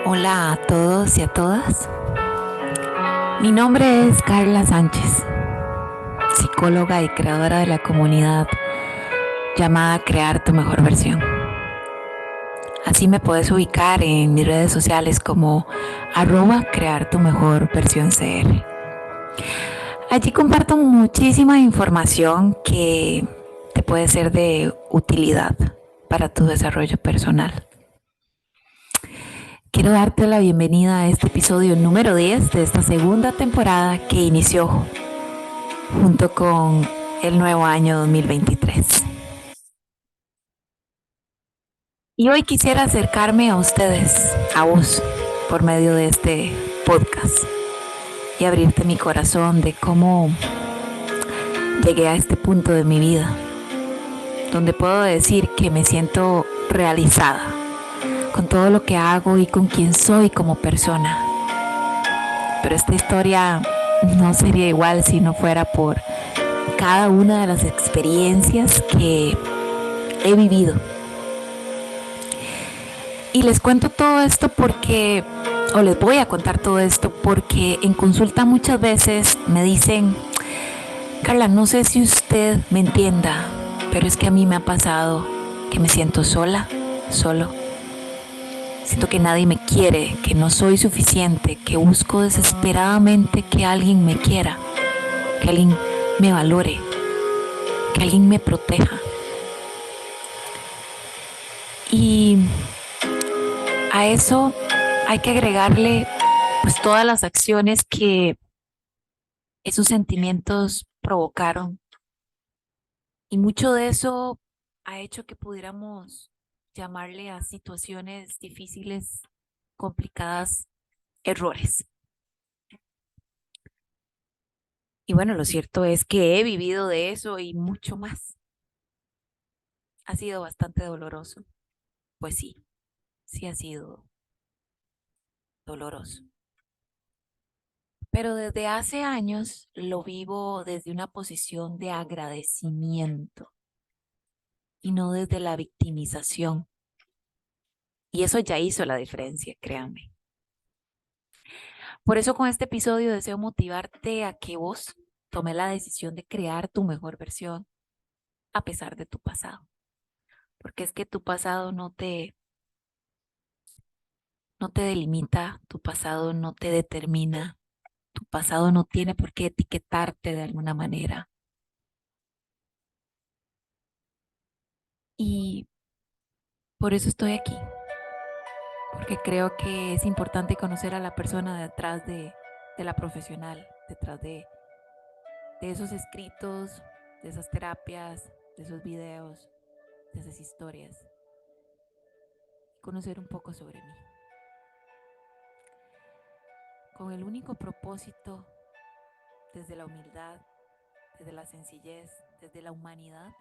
Hola a todos y a todas. Mi nombre es Carla Sánchez, psicóloga y creadora de la comunidad llamada Crear tu mejor versión. Así me puedes ubicar en mis redes sociales como @crear tu mejor versión CR. Allí comparto muchísima información que te puede ser de utilidad para tu desarrollo personal. Quiero darte la bienvenida a este episodio número 10 de esta segunda temporada que inició junto con el nuevo año 2023. Y hoy quisiera acercarme a ustedes, a vos, por medio de este podcast y abrirte mi corazón de cómo llegué a este punto de mi vida, donde puedo decir que me siento realizada con todo lo que hago y con quien soy como persona. Pero esta historia no sería igual si no fuera por cada una de las experiencias que he vivido. Y les cuento todo esto porque, o les voy a contar todo esto porque en consulta muchas veces me dicen: Carla, no sé si usted me entienda, pero es que a mí me ha pasado que me siento sola, solo. Siento que nadie me quiere, que no soy suficiente, que busco desesperadamente que alguien me quiera, que alguien me valore, que alguien me proteja. Y a eso hay que agregarle pues todas las acciones que esos sentimientos provocaron. Y mucho de eso ha hecho que pudiéramos llamarle a situaciones difíciles, complicadas, errores. Y bueno, lo cierto es que he vivido de eso y mucho más. Ha sido bastante doloroso. Pues sí, sí ha sido doloroso. Pero desde hace años lo vivo desde una posición de agradecimiento y no desde la victimización. Y eso ya hizo la diferencia, créanme. Por eso con este episodio deseo motivarte a que vos tomes la decisión de crear tu mejor versión a pesar de tu pasado. Porque es que tu pasado no te delimita, tu pasado no te determina, tu pasado no tiene por qué etiquetarte de alguna manera. Y por eso estoy aquí, porque creo que es importante conocer a la persona detrás de la profesional, detrás de esos escritos, de esas terapias, de esos videos, de esas historias, conocer un poco sobre mí, con el único propósito, desde la humildad, desde la sencillez, desde la humanidad,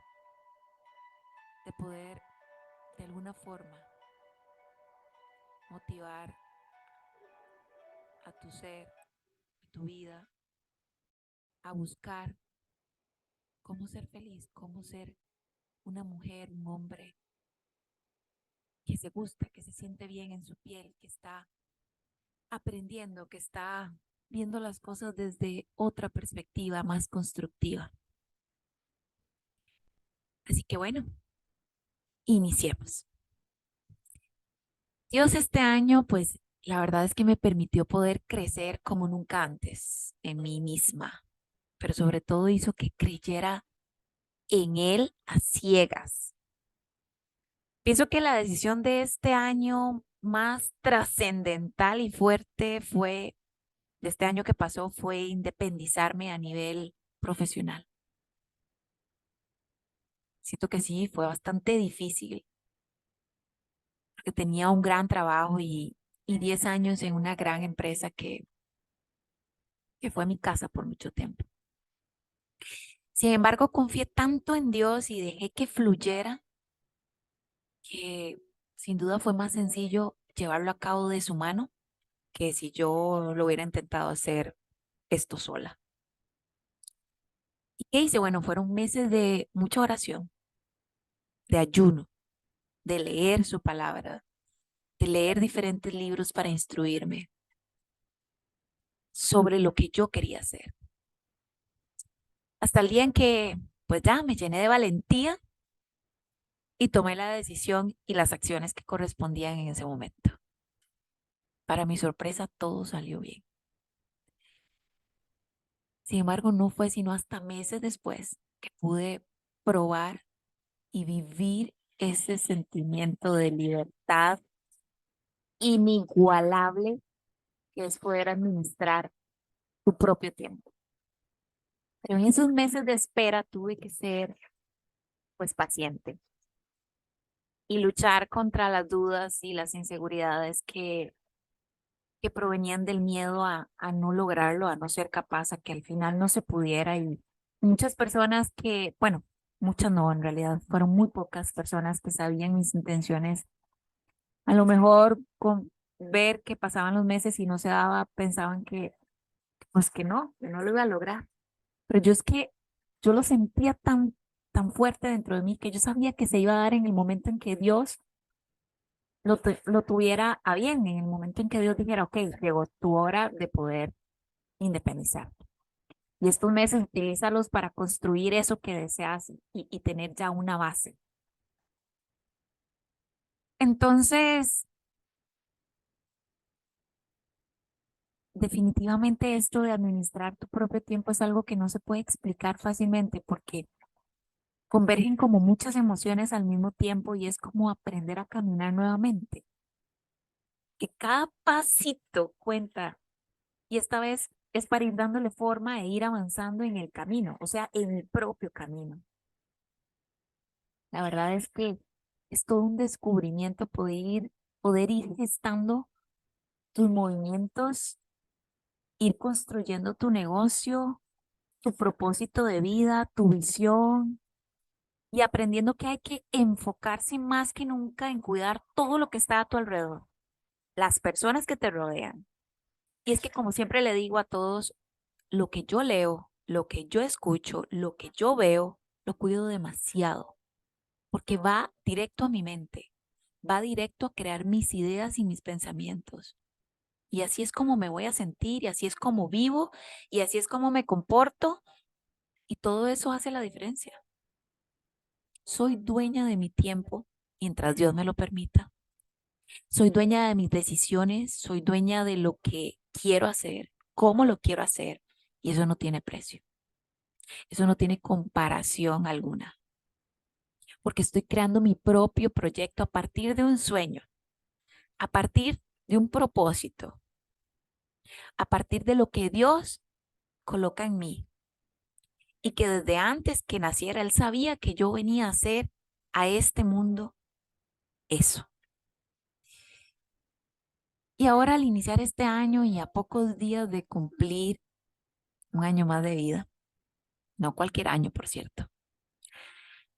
de poder de alguna forma motivar a tu ser, a tu vida, a buscar cómo ser feliz, cómo ser una mujer, un hombre que se gusta, que se siente bien en su piel, que está aprendiendo, que está viendo las cosas desde otra perspectiva más constructiva. Así que bueno, iniciemos. Dios este año, pues la verdad es que me permitió poder crecer como nunca antes en mí misma, pero sobre todo hizo que creyera en Él a ciegas. Pienso que la decisión de este año más trascendental y fuerte de este año que pasó, fue independizarme a nivel profesional. Siento que sí, fue bastante difícil, porque tenía un gran trabajo y 10 años en una gran empresa que fue mi casa por mucho tiempo. Sin embargo, confié tanto en Dios y dejé que fluyera, que sin duda fue más sencillo llevarlo a cabo de su mano que si yo lo hubiera intentado hacer esto sola. ¿Y qué hice? Bueno, fueron meses de mucha oración, de ayuno, de leer su palabra, de leer diferentes libros para instruirme sobre lo que yo quería hacer. Hasta el día en que, pues ya, me llené de valentía y tomé la decisión y las acciones que correspondían en ese momento. Para mi sorpresa, todo salió bien. Sin embargo, no fue sino hasta meses después que pude probar y vivir ese sentimiento de libertad inigualable que es poder administrar tu propio tiempo. Pero en esos meses de espera tuve que ser, pues, paciente y luchar contra las dudas y las inseguridades que provenían del miedo a no lograrlo, a no ser capaz, a que al final no se pudiera. Y muchas personas que, bueno, muchas no, en realidad fueron muy pocas personas que sabían mis intenciones. A lo mejor con ver que pasaban los meses y no se daba, pensaban que, pues que no lo iba a lograr. Pero yo es que yo lo sentía tan fuerte dentro de mí que yo sabía que se iba a dar en el momento en que Dios lo tuviera a bien, en el momento en que Dios dijera, ok, llegó tu hora de poder independizar. Y estos meses utilízalos para construir eso que deseas y tener ya una base. Entonces, definitivamente esto de administrar tu propio tiempo es algo que no se puede explicar fácilmente porque convergen como muchas emociones al mismo tiempo y es como aprender a caminar nuevamente. Que cada pasito cuenta y esta vez es para ir dándole forma e ir avanzando en el camino, o sea, en el propio camino. La verdad es que es todo un descubrimiento poder ir gestando tus movimientos, ir construyendo tu negocio, tu propósito de vida, tu visión y aprendiendo que hay que enfocarse más que nunca en cuidar todo lo que está a tu alrededor, las personas que te rodean. Y es que como siempre le digo a todos, lo que yo leo, lo que yo escucho, lo que yo veo, lo cuido demasiado, porque va directo a mi mente, va directo a crear mis ideas y mis pensamientos. Y así es como me voy a sentir, y así es como vivo, y así es como me comporto, y todo eso hace la diferencia. Soy dueña de mi tiempo mientras Dios me lo permita. Soy dueña de mis decisiones, soy dueña de lo que quiero hacer, cómo lo quiero hacer, y eso no tiene precio. Eso no tiene comparación alguna, porque estoy creando mi propio proyecto a partir de un sueño, a partir de un propósito, a partir de lo que Dios coloca en mí y que desde antes que naciera Él sabía que yo venía a hacer a este mundo eso. Y ahora al iniciar este año y a pocos días de cumplir un año más de vida, no cualquier año, por cierto,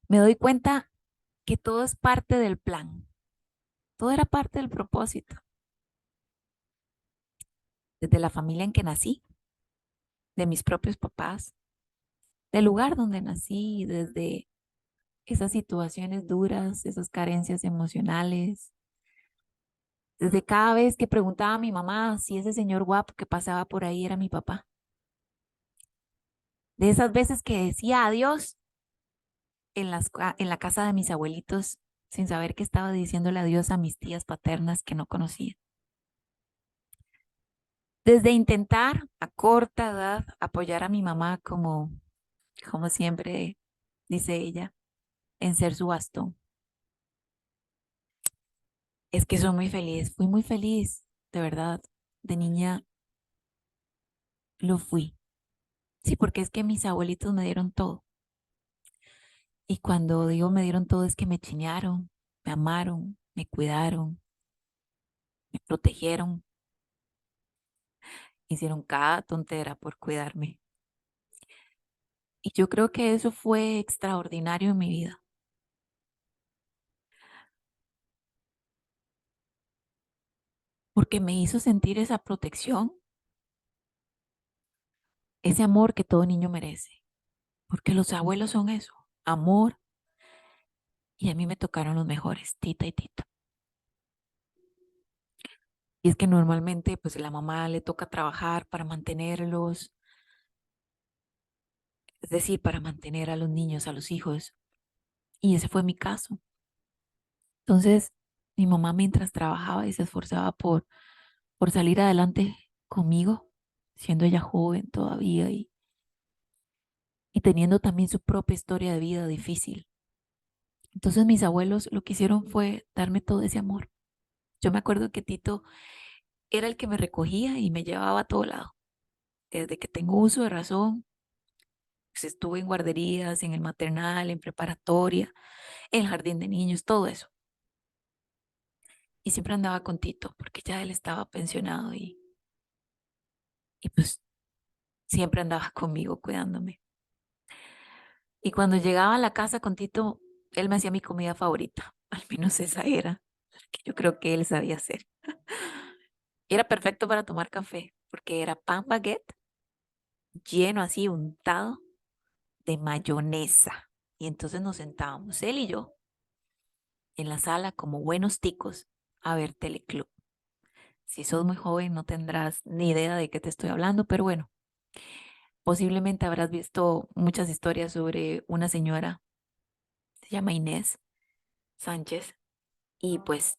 me doy cuenta que todo es parte del plan, todo era parte del propósito, desde la familia en que nací, de mis propios papás, del lugar donde nací, desde esas situaciones duras, esas carencias emocionales, desde cada vez que preguntaba a mi mamá si ese señor guapo que pasaba por ahí era mi papá, de esas veces que decía adiós en la casa de mis abuelitos sin saber que estaba diciéndole adiós a mis tías paternas que no conocía. Desde intentar a corta edad apoyar a mi mamá como siempre dice ella, en ser su bastón. Es que soy muy feliz, fui muy feliz, de verdad. De niña lo fui. Sí, porque es que mis abuelitos me dieron todo. Y cuando digo me dieron todo es que me chinearon, me amaron, me cuidaron, me protegieron, hicieron cada tontera por cuidarme. Y yo creo que eso fue extraordinario en mi vida, porque me hizo sentir esa protección, ese amor que todo niño merece. Porque los abuelos son eso, amor, y a mí me tocaron los mejores, tita y tito. Y es que normalmente pues la mamá le toca trabajar para mantenerlos, es decir, para mantener a los niños, a los hijos. Y ese fue mi caso. Entonces, mi mamá mientras trabajaba y se esforzaba por salir adelante conmigo, siendo ella joven todavía y teniendo también su propia historia de vida difícil. Entonces mis abuelos lo que hicieron fue darme todo ese amor. Yo me acuerdo que Tito era el que me recogía y me llevaba a todo lado. Desde que tengo uso de razón, pues estuve en guarderías, en el maternal, en preparatoria, en el jardín de niños, todo eso. Y siempre andaba con Tito porque ya él estaba pensionado y pues siempre andaba conmigo cuidándome. Y cuando llegaba a la casa con Tito, él me hacía mi comida favorita. Al menos esa era, la que yo creo que él sabía hacer. Era perfecto para tomar café, porque era pan baguette lleno así, untado de mayonesa. Y entonces nos sentábamos, él y yo, en la sala como buenos ticos a ver Teleclub. Si sos muy joven no tendrás ni idea de qué te estoy hablando, pero bueno, posiblemente habrás visto muchas historias sobre una señora, se llama Inés Sánchez, y pues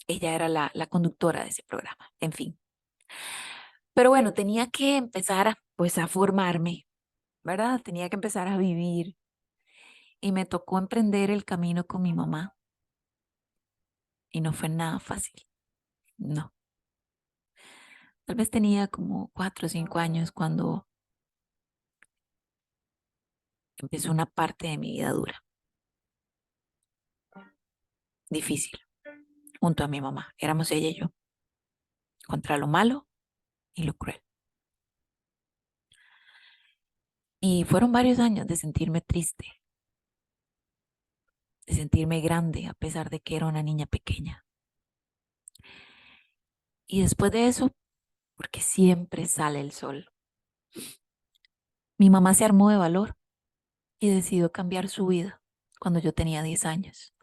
ella era la conductora de ese programa, en fin. Pero bueno, tenía que empezar pues a formarme, ¿verdad? Tenía que empezar a vivir y me tocó emprender el camino con mi mamá y no fue nada fácil, no. Tal vez tenía como 4 o 5 años cuando empezó una parte de mi vida dura, difícil, junto a mi mamá. Éramos ella y yo, contra lo malo y lo cruel. Y fueron varios años de sentirme triste, de sentirme grande a pesar de que era una niña pequeña. Y después de eso, porque siempre sale el sol, mi mamá se armó de valor y decidió cambiar su vida cuando yo tenía 10 años.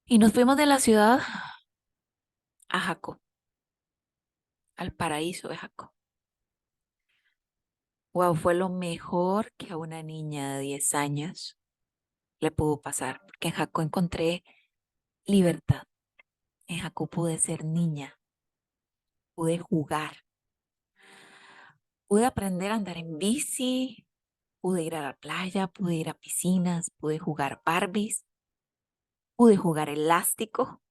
Y nos fuimos de la ciudad a Jaco, al paraíso de Jaco. Wow, fue lo mejor que a una niña de 10 años le pudo pasar, porque en Jaco encontré libertad. En Jaco pude ser niña, pude jugar, pude aprender a andar en bici, pude ir a la playa, pude ir a piscinas, pude jugar Barbies, pude jugar elástico,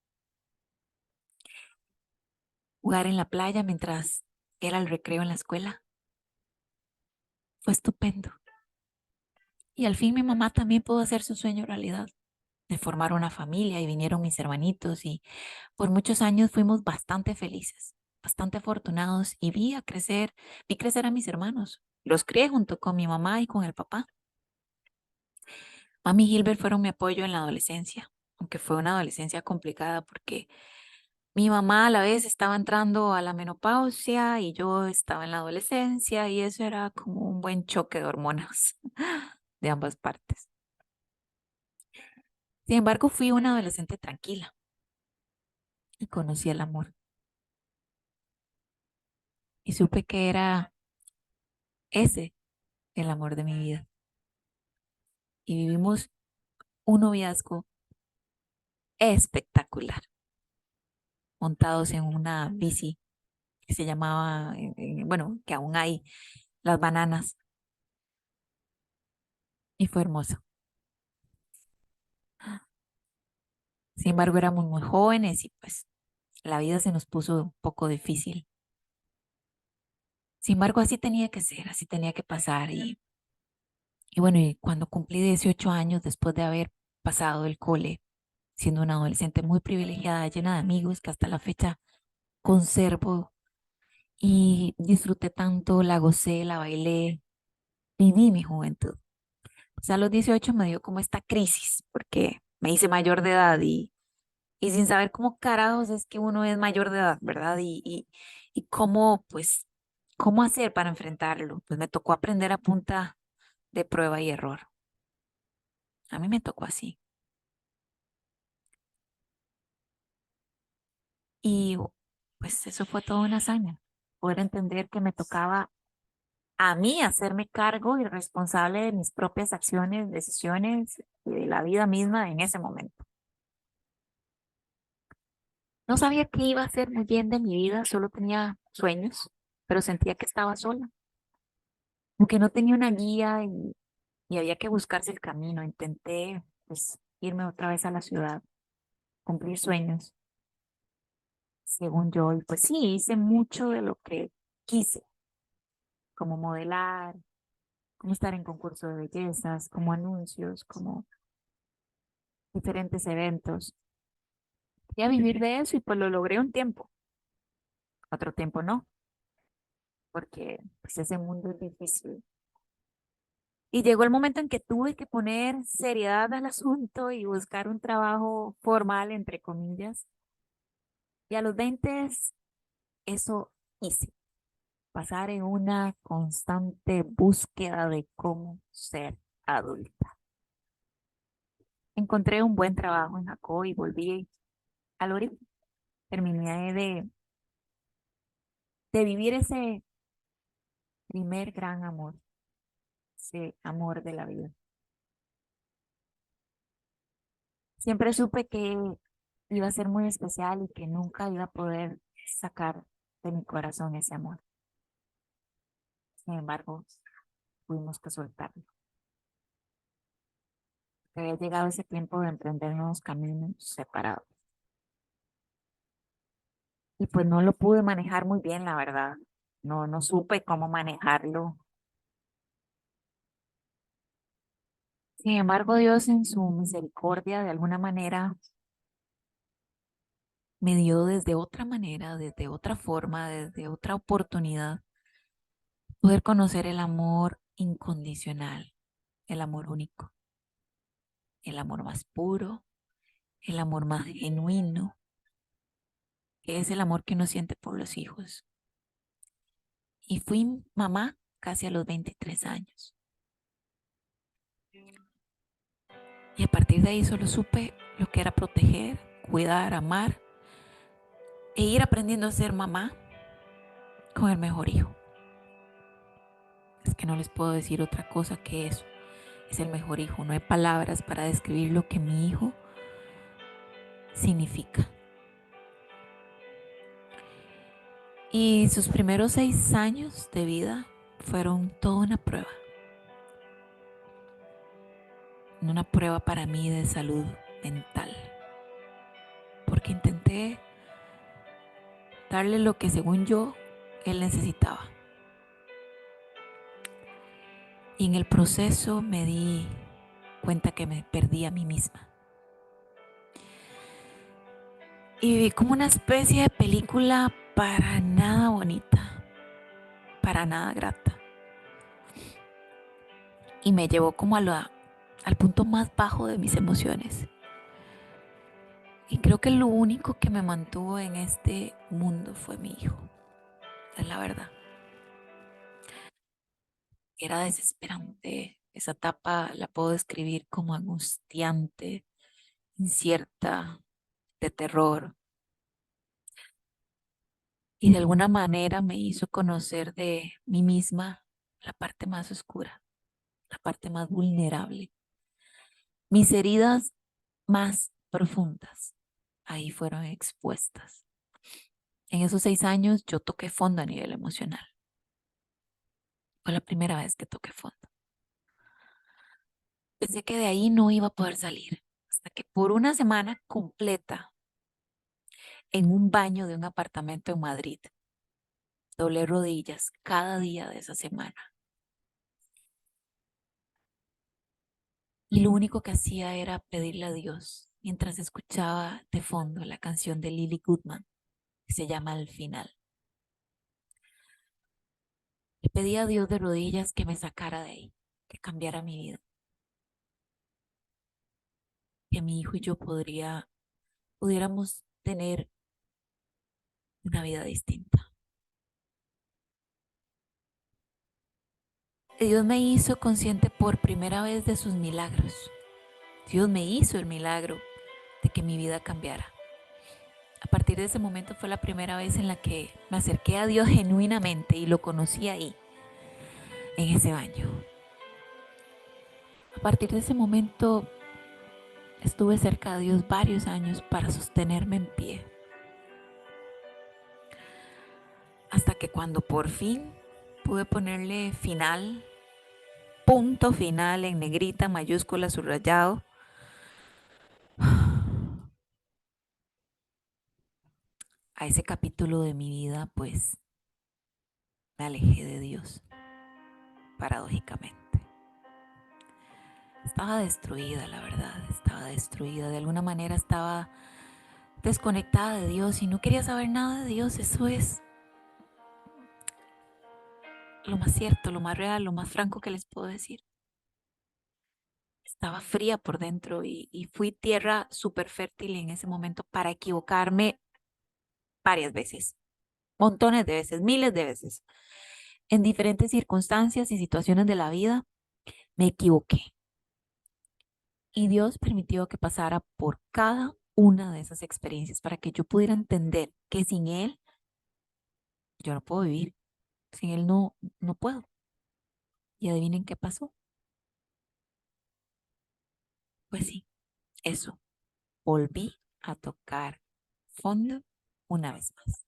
jugar en la playa mientras era el recreo en la escuela. Fue estupendo. Y al fin mi mamá también pudo hacer su sueño realidad de formar una familia y vinieron mis hermanitos y por muchos años fuimos bastante felices, bastante afortunados y vi crecer a mis hermanos. Los crié junto con mi mamá y con el papá. Mami y Gilbert fueron mi apoyo en la adolescencia, aunque fue una adolescencia complicada porque mi mamá a la vez estaba entrando a la menopausia y yo estaba en la adolescencia y eso era como un buen choque de hormonas de ambas partes. Sin embargo, fui una adolescente tranquila y conocí el amor y supe que era ese el amor de mi vida. Y vivimos un noviazgo espectacular, montados en una bici que se llamaba, bueno, que aún hay, Las Bananas, y fue hermoso. Sin embargo, éramos muy jóvenes y pues la vida se nos puso un poco difícil. Sin embargo, así tenía que ser, así tenía que pasar. Y bueno, y cuando cumplí 18 años, después de haber pasado el cole, siendo una adolescente muy privilegiada, llena de amigos que hasta la fecha conservo y disfruté tanto, la gocé, la bailé, viví mi juventud. O sea, a los 18 me dio como esta crisis, porque me hice mayor de edad y sin saber cómo carajos es que uno es mayor de edad, ¿verdad? Y cómo, pues, cómo hacer para enfrentarlo. Pues me tocó aprender a punta de prueba y error. A mí me tocó así. Y pues eso fue toda una hazaña, poder entender que me tocaba a mí hacerme cargo y responsable de mis propias acciones, decisiones y de la vida misma en ese momento. No sabía qué iba a hacer muy bien de mi vida, solo tenía sueños, pero sentía que estaba sola, aunque no tenía una guía y había que buscarse el camino. Intenté pues irme otra vez a la ciudad, cumplir sueños, según yo, y pues sí, hice mucho de lo que quise, como modelar, como estar en concurso de bellezas, como anuncios, como diferentes eventos. Quería vivir de eso y pues lo logré un tiempo, otro tiempo no, porque pues ese mundo es difícil. Y llegó el momento en que tuve que poner seriedad al asunto y buscar un trabajo formal, entre comillas. Y a los 20 eso hice, pasar en una constante búsqueda de cómo ser adulta. Encontré un buen trabajo en Jacob y volví al origen. Terminé de vivir ese primer gran amor, ese amor de la vida. Siempre supe que iba a ser muy especial y que nunca iba a poder sacar de mi corazón ese amor. Sin embargo, tuvimos que soltarlo. Había llegado ese tiempo de emprender nuevos caminos separados. Y pues no lo pude manejar muy bien, la verdad. No supe cómo manejarlo. Sin embargo, Dios en su misericordia, de alguna manera, me dio desde otra manera, desde otra forma, desde otra oportunidad, poder conocer el amor incondicional, el amor único, el amor más puro, el amor más genuino, que es el amor que uno siente por los hijos. Y fui mamá casi a los 23 años. Y a partir de ahí solo supe lo que era proteger, cuidar, amar e ir aprendiendo a ser mamá con el mejor hijo. Es que no les puedo decir otra cosa que eso. Es el mejor hijo. No hay palabras para describir lo que mi hijo significa. Y sus primeros 6 años de vida fueron toda una prueba para mí de salud mental, porque intenté darle lo que según yo él necesitaba. Y en el proceso me di cuenta que me perdí a mí misma. Y viví como una especie de película para nada bonita, para nada grata. Y me llevó como al punto más bajo de mis emociones. Y creo que lo único que me mantuvo en este mundo fue mi hijo. Es la verdad. Era desesperante. Esa etapa la puedo describir como angustiante, incierta, de terror. Y de alguna manera me hizo conocer de mí misma la parte más oscura, la parte más vulnerable, mis heridas más profundas. Ahí fueron expuestas. En esos 6 años yo toqué fondo a nivel emocional. Fue la primera vez que toqué fondo. Pensé que de ahí no iba a poder salir, hasta que por una semana completa, en un baño de un apartamento en Madrid, doblé rodillas cada día de esa semana. Y lo único que hacía era pedirle a Dios mientras escuchaba de fondo la canción de Lily Goodman, que se llama Al final. Le pedí a Dios de rodillas que me sacara de ahí, que cambiara mi vida, que mi hijo y yo pudiéramos tener una vida distinta. Dios me hizo consciente por primera vez de sus milagros. Dios me hizo el milagro de que mi vida cambiara. A partir de ese momento fue la primera vez en la que me acerqué a Dios genuinamente y lo conocí ahí, en ese baño. A partir de ese momento estuve cerca de Dios varios años para sostenerme en pie. Hasta que cuando por fin pude ponerle final, punto final en negrita, mayúscula, subrayado, a ese capítulo de mi vida, pues me alejé de Dios, paradójicamente. Estaba destruida, la verdad, estaba destruida. De alguna manera estaba desconectada de Dios y no quería saber nada de Dios. Eso es lo más cierto, lo más real, lo más franco que les puedo decir. Estaba fría por dentro y fui tierra súper fértil en ese momento para equivocarme varias veces, montones de veces, miles de veces. En diferentes circunstancias y situaciones de la vida me equivoqué. Y Dios permitió que pasara por cada una de esas experiencias para que yo pudiera entender que sin Él yo no puedo vivir. Sin Él no puedo. Y adivinen qué pasó. Pues sí, eso. Volví a tocar fondo una vez más.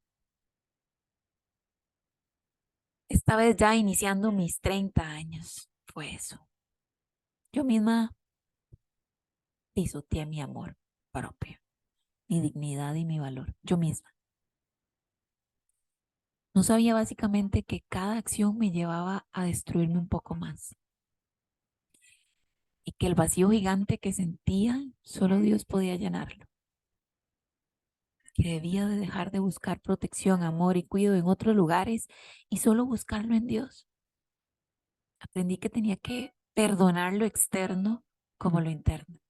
Esta vez ya iniciando mis 30 años. Fue eso. Yo misma pisoteé mi amor propio, mi dignidad y mi valor. Yo misma. No sabía básicamente que cada acción me llevaba a destruirme un poco más y que el vacío gigante que sentía solo Dios podía llenarlo, que debía de dejar de buscar protección, amor y cuidado en otros lugares y solo buscarlo en Dios. Aprendí que tenía que perdonar lo externo como lo interno.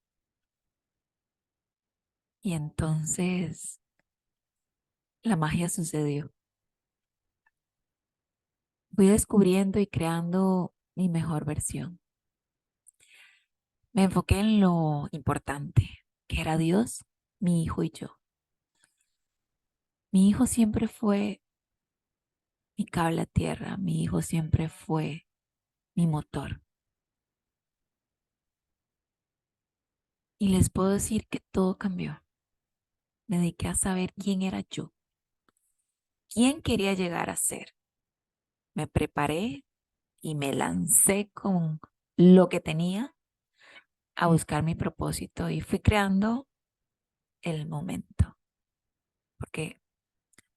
Y entonces la magia sucedió. Fui descubriendo y creando mi mejor versión. Me enfoqué en lo importante, que era Dios, mi hijo y yo. Mi hijo siempre fue mi cable a tierra, mi hijo siempre fue mi motor. Y les puedo decir que todo cambió. Me dediqué a saber quién era yo, quién quería llegar a ser. Me preparé y me lancé con lo que tenía a buscar mi propósito y fui creando el momento. Porque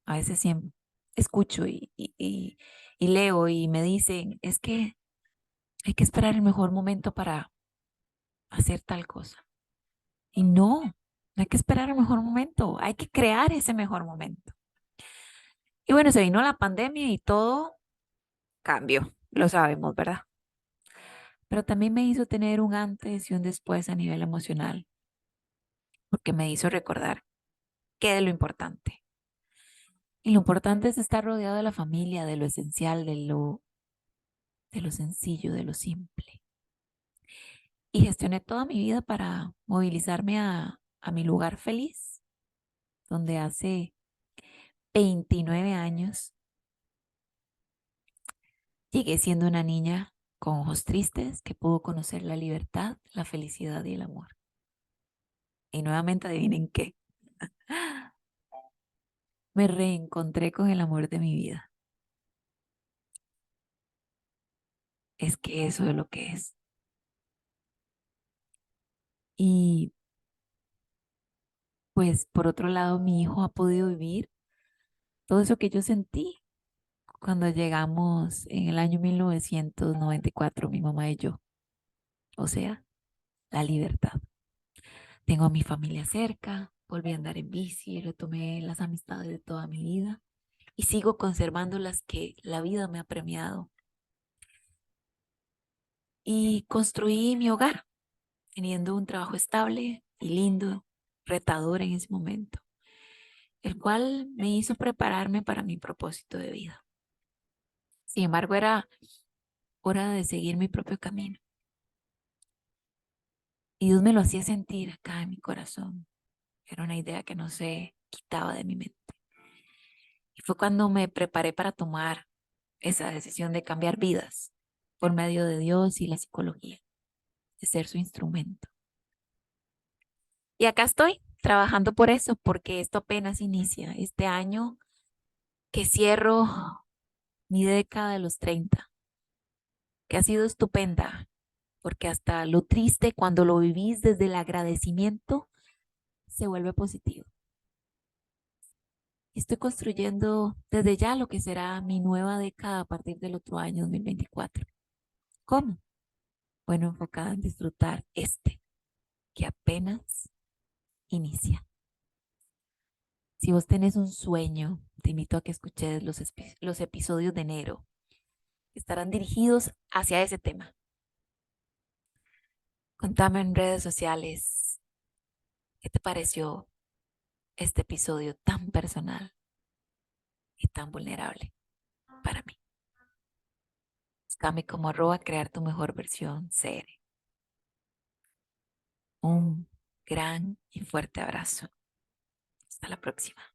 a veces siempre escucho y leo y me dicen, es que hay que esperar el mejor momento para hacer tal cosa. Y no hay que esperar el mejor momento, hay que crear ese mejor momento. Y bueno, se vino la pandemia y todo cambió, lo sabemos, ¿verdad? Pero también me hizo tener un antes y un después a nivel emocional, porque me hizo recordar qué es lo importante. Y lo importante es estar rodeado de la familia, de lo esencial, de lo sencillo, de lo simple. Y gestioné toda mi vida para movilizarme a mi lugar feliz, donde hace 29 años llegué siendo una niña con ojos tristes que pudo conocer la libertad, la felicidad y el amor. Y nuevamente adivinen qué, me reencontré con el amor de mi vida. Es que eso es lo que es. Y pues por otro lado, mi hijo ha podido vivir todo eso que yo sentí cuando llegamos en el año 1994, mi mamá y yo. O sea, la libertad. Tengo a mi familia cerca, volví a andar en bici, retomé las amistades de toda mi vida y sigo conservando las que la vida me ha premiado. Y construí mi hogar, teniendo un trabajo estable y lindo, retador en ese momento, el cual me hizo prepararme para mi propósito de vida. Sin embargo, era hora de seguir mi propio camino. Y Dios me lo hacía sentir acá en mi corazón. Era una idea que no sé quitaba de mi mente. Y fue cuando me preparé para tomar esa decisión de cambiar vidas por medio de Dios y la psicología, de ser su instrumento. Y acá estoy trabajando por eso, porque esto apenas inicia. Este año que cierro mi década de los 30, que ha sido estupenda, porque hasta lo triste cuando lo vivís desde el agradecimiento se vuelve positivo. Estoy construyendo desde ya lo que será mi nueva década a partir del otro año 2024. ¿Cómo? Bueno, enfocada en disfrutar este que apenas inicia. Si vos tenés un sueño, te invito a que escuches los episodios de enero, que estarán dirigidos hacia ese tema. Contame en redes sociales qué te pareció este episodio tan personal y tan vulnerable para mí. Búscame como @crear tu mejor versión CR. Un gran y fuerte abrazo. Hasta la próxima.